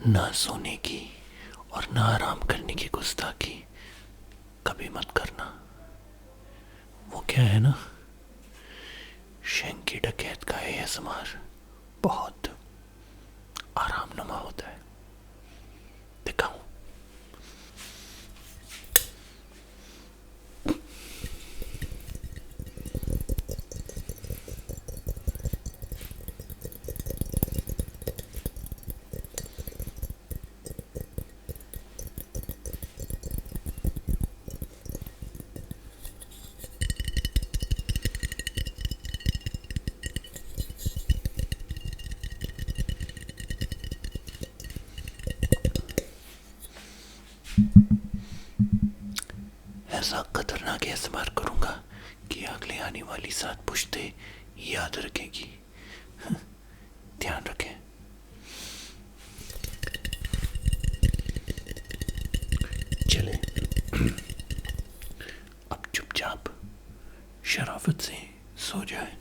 ना सोने की और ना आराम करने की गुस्ताखी कभी मत करना। वो क्या है ना, शेंकी डकैत का एएसएमआर बहुत आरामनुमा होता है। दिखाऊं? ऐसा खतरनाक एएसएमआर करूंगा कि अगले आने वाली 7 पुश्ते याद रखेगी। ध्यान रखें। चले, अब चुपचाप शराफत से सो जाए।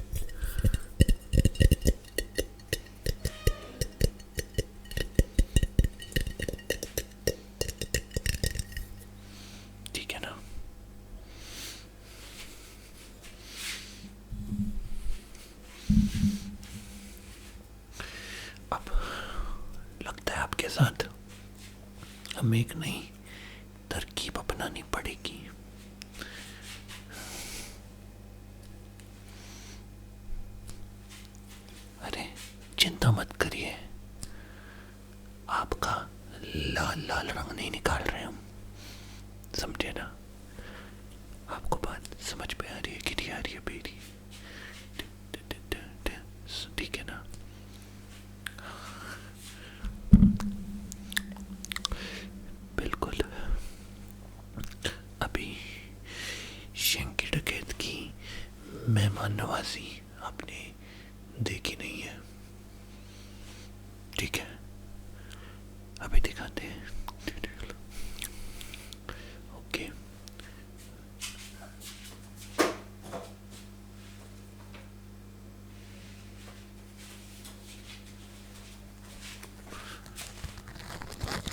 ठीक है ना? अब लगता है आपके साथ हमें एक नई तरकीब अपनानी पड़ेगी। अरे चिंता मत करिए, आपका लाल लाल रंग नहीं निकाल रहे हम, समझे ना? आपको बात समझ में आ रही है कि नहीं आ रही है मेरी? ठीक है ना? बिल्कुल। अभी शेंकी डकैत की मेहमान नवाजी आपने देखी नहीं है, ठीक है? अभी दिखाते हैं। ओके।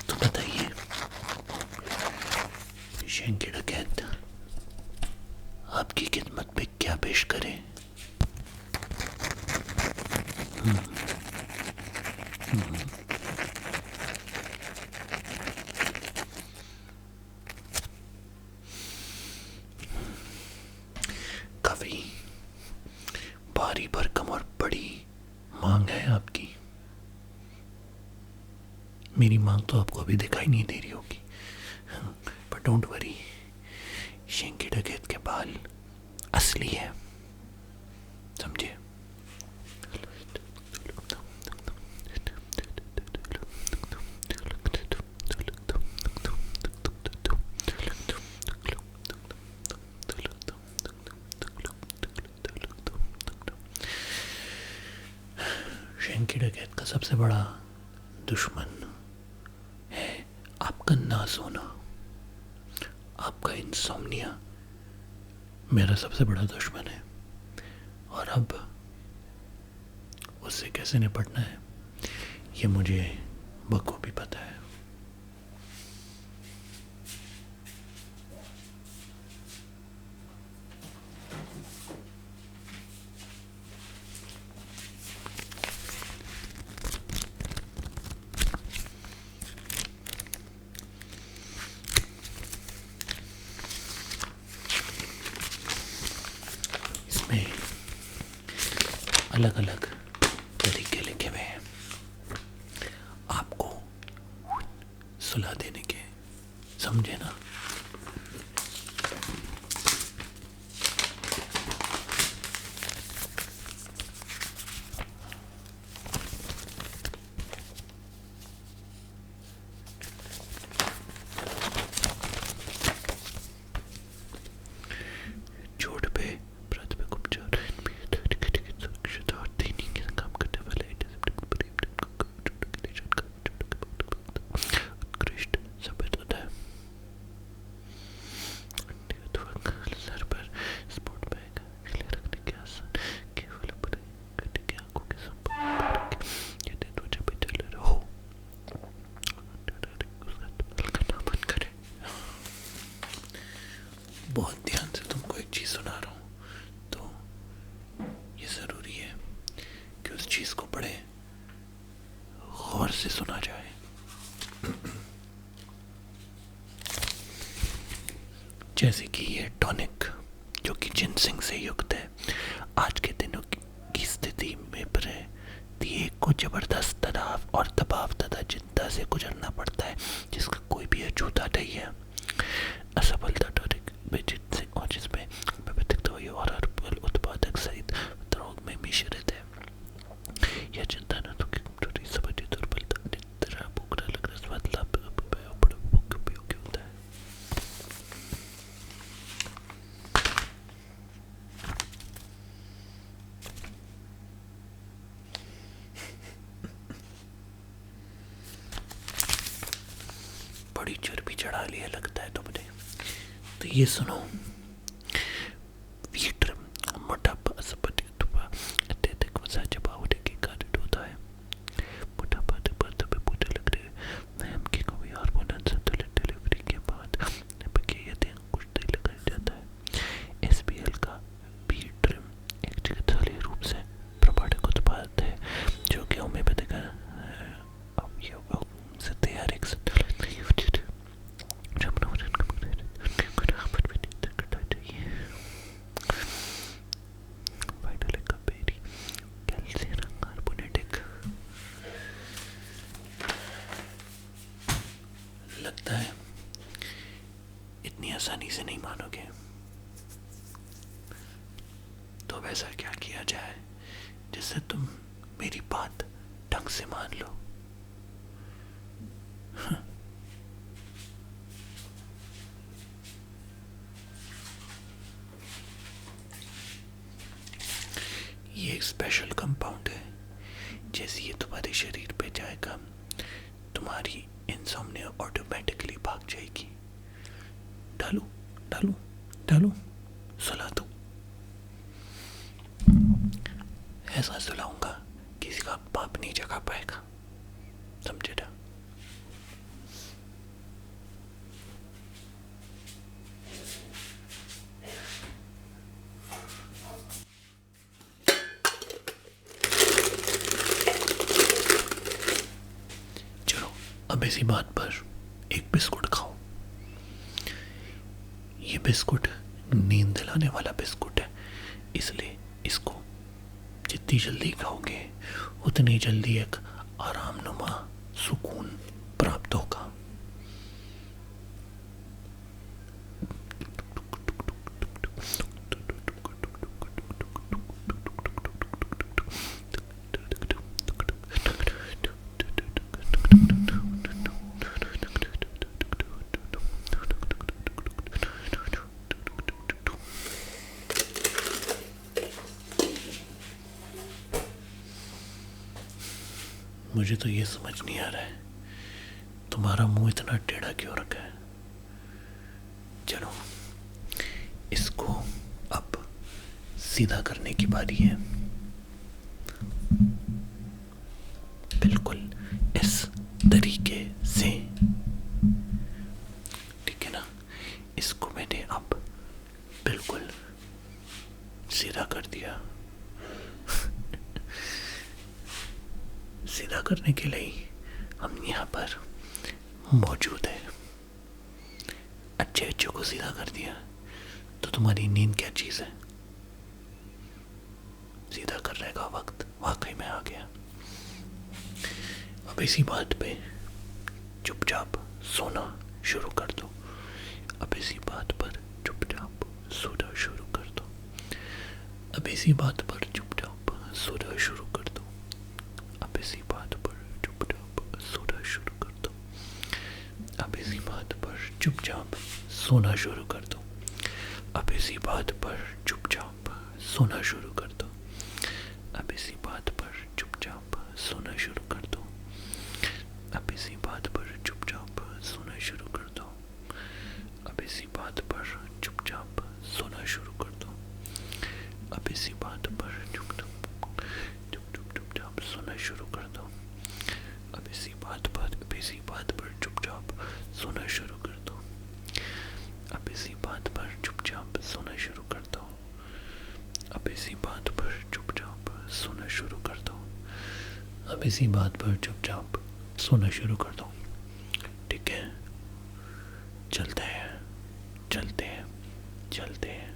तो बताइए, शेंकी डकैत आपकी खिदमत में क्या पेश करें? काफी भारी भरकम और बड़ी मांग है आपकी। मेरी मांग तो आपको अभी दिखाई नहीं दे रही होगी, पर डोंट वरी, शेंकी डकैत के बाल असली है, समझे? शेंकी डकैत का सबसे बड़ा दुश्मन है आपका ना सोना, आपका इंसोम्निया मेरा सबसे बड़ा दुश्मन है। और अब उससे कैसे निपटना है ये मुझे बखूबी पता है। इसमें अलग अलग तरीके लिखे हुए हैं आपको सुला देने के, समझे ना? चोट पे प्राथमिक उपचार, सुरक्षित और दैनिक के काम करने वाले उत्कृष्ट साबित होता है। बहुत ध्यान से तुमको एक चीज़ सुना रहा हूँ, तो ये ज़रूरी है कि उस चीज़ को बड़े गौर से सुना जाए। जैसे कि ये टॉनिक जो कि जिनसिंग से युक्त है, आज के दिनों की स्थिति में प्रत्येक को जबरदस्त तनाव और दबाव तथा चिंता से गुजरना पड़ता है, जिसका कोई भी अछूता नहीं है। असफलता टॉनिक जिनसे और जिसमें विभिन्न दवाइयों और हर्बल उत्पादक सहित रोग में मिश्रित है। यह चिंता न तो कमजोरी समझी दुर्बलता निद्रा भूखना लगना स्वाद लाभ उपयोगी होता है। बड़ी चर्बी चढ़ा लिया लगता है तुमने, तो ये सुनो। मोटापा अत्यधिक वसा जमा होने के कारण होता है। मोटापा में पूरे लग रहे व्यायाम की कमी हार्मोन संतुलन डिलीवरी के बाद यदि अंकुश नहीं लगाया जाता है। एसबीएल का बीट्रिम एक चिकित्सालय रूप से प्रमाणित उत्पाद है जो कि होम्योपैथिक से तैयार एक संतुलन नहीं उचित लगता है इतनी आसानी से नहीं मानोगे, तो वैसा क्या किया जाए जिससे तुम मेरी बात ढंग से मान लो। ये एक स्पेशल कंपाउंड है, जैसे ये तुम्हारे शरीर पे जाएगा तुम्हारी इंसोम्निया ऑटोमेटिकली भाग जाएगी। डालो डालो डालो, सुला दो। ऐसा सुलाऊंगा किसी का पाप नहीं जगा पाएगा, समझे ना? चलो अब इसी बात पर एक बिस्कुट खाओ। ये बिस्कुट नींद दिलाने वाला बिस्कुट है, इसलिए इसको जितनी जल्दी खाओगे उतनी जल्दी एक आरामनुमा सुकून प्राप्त होगा। मुझे तो ये समझ नहीं आ रहा है तुम्हारा मुंह इतना टेढ़ा क्यों रखा है। चलो इसको अब सीधा करने की बारी है। बिल्कुल इस तरीके से, ठीक है ना? इसको मैंने अब बिल्कुल सीधा कर दिया। सीधा करने के लिए हम यहाँ पर मौजूद है। अच्छे अच्छे को सीधा कर दिया तो तुम्हारी नींद क्या चीज़ है? सीधा करने का वक्त वाकई में आ गया। अब इसी बात पे चुपचाप सोना शुरू कर दो। अब इसी बात पर चुपचाप सोना शुरू कर दो। अब इसी बात पर चुपचाप सोना शुरू कर दो। अब इसी बात पर चुपचाप सोना शुरू कर दो। अब इसी बात पर चुपचाप सोना शुरू कर दो। अब इसी बात पर चुपचाप सोना शुरू कर दो। अब इसी बात पर चुपचाप सोना शुरू कर दो। अब इसी बात पर चुपचाप सोना शुरू कर दो। अब इसी बात पर चुपचाप सोना शुरू कर दो। अब इसी बात पर चुपचाप सोना शुरू कर दो। अब इसी बात पर चुपचाप सोना शुरू कर दो। अब इसी बात पर चुपचाप चुपचाप सोना शुरू कर दो। अब इसी बात पर चुपचाप सोना शुरू कर दो। अब इसी बात पर चुपचाप सोना शुरू कर दो। ठीक है, चलते हैं चलते हैं चलते हैं।